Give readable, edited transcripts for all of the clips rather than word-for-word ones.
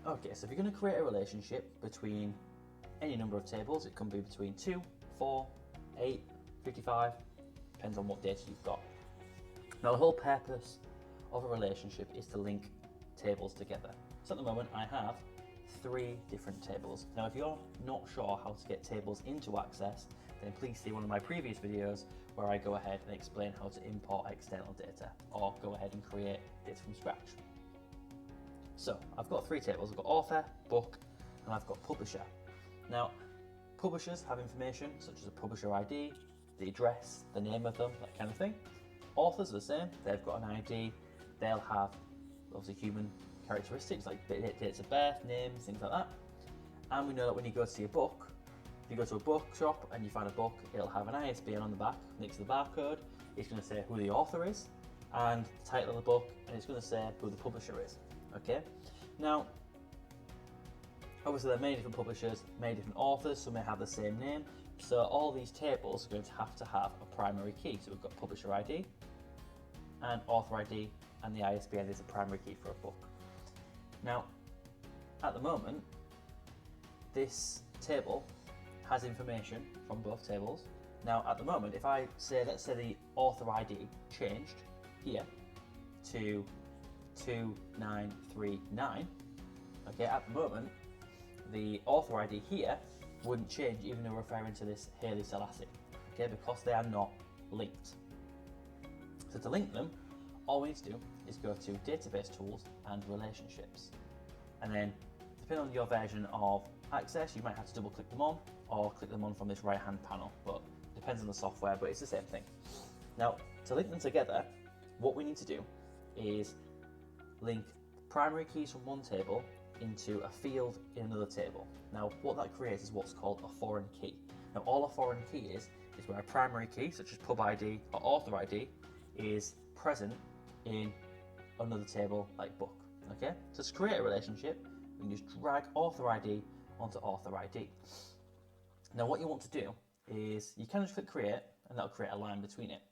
Okay, so if you're going to create a relationship between any number of tables, it can be between 2, 4, 8, 55, depends on what data you've got. Now the whole purpose of a relationship is to link tables together. So at the moment I have 3 different tables. Now if you're not sure how to get tables into Access, then please see one of my previous videos where I go ahead and explain how to import external data or go ahead and create data from scratch. So I've got 3 tables. I've got author, book, and I've got publisher. Now publishers have information such as a publisher ID, the address, the name of them, that kind of thing. Authors are the same, they've got an ID, they'll have obviously human characteristics like dates of birth, names, things like that. And we know that when you go to see a book, if you go to a bookshop and you find a book, it'll have an ISBN on the back next to the barcode. It's going to say who the author is and the title of the book, and it's going to say who the publisher is. Okay. Now, obviously there are many different publishers, many different authors, some may have the same name. So all these tables are going to have a primary key. So we've got publisher ID and author ID, and the ISBN is a primary key for a book. Now, at the moment, this table has information from both tables. Now, at the moment, if I say, let's say the author ID changed here to 2939, okay, at the moment, the author ID here wouldn't change even though we're referring to this Haile Selassie, okay, because they are not linked. So to link them, all we need to do is go to Database Tools and Relationships. And then, depending on your version of Access, you might have to double click them on or click them on from this right hand panel, but it depends on the software, but it's the same thing. Now, to link them together, what we need to do is link primary keys from one table into a field in another table. Now, what that creates is what's called a foreign key. Now, all a foreign key is where a primary key, such as pub ID or author ID, is present in another table like book. Okay, so to create a relationship, we can just drag author ID onto author ID. Now, what you want to do is you can just click create, and that'll create a line between it.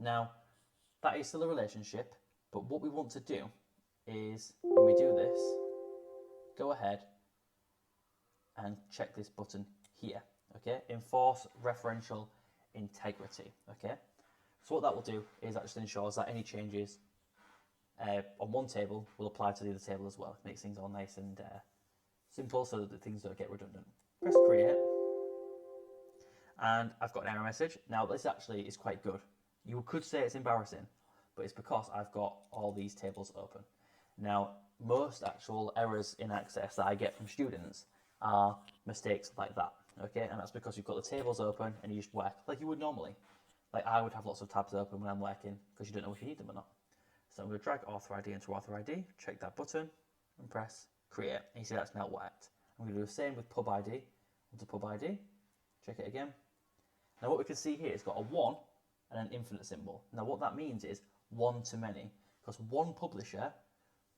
Now, that is still a relationship, but what we want to do is when we do this, go ahead and check this button here. Okay, enforce referential integrity. Okay, so what that will do is that just ensures that any changes on one table will apply to the other table as well. It makes things all nice and simple so that things don't get redundant. Press create, and I've got an error message. Now this actually is quite good. You could say it's embarrassing, but it's because I've got all these tables open. Now, most actual errors in Access that I get from students are mistakes like that, okay? And that's because you've got the tables open and you just work like you would normally. Like I would have lots of tabs open when I'm working because you don't know if you need them or not. So I'm going to drag author ID into author ID, check that button and press create. And you see that's now worked. I'm going to do the same with pub ID onto pub ID, check it again. Now what we can see here, it's got a 1 and an infinite symbol. Now what that means is one to many, because one publisher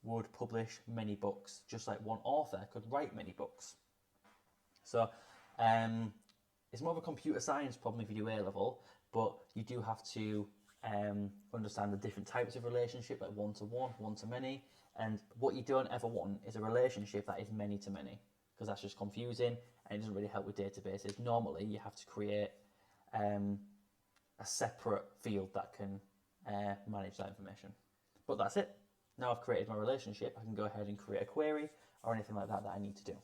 would publish many books, just like one author could write many books. So it's more of a computer science problem if you do A-level, but you do have to understand the different types of relationship, like one-to-one, one-to-many, and what you don't ever want is a relationship that is many-to-many, because that's just confusing and it doesn't really help with databases. Normally you have to create a separate field that can manage that information. But that's it. Now I've created my relationship, I can go ahead and create a query or anything like that that I need to do.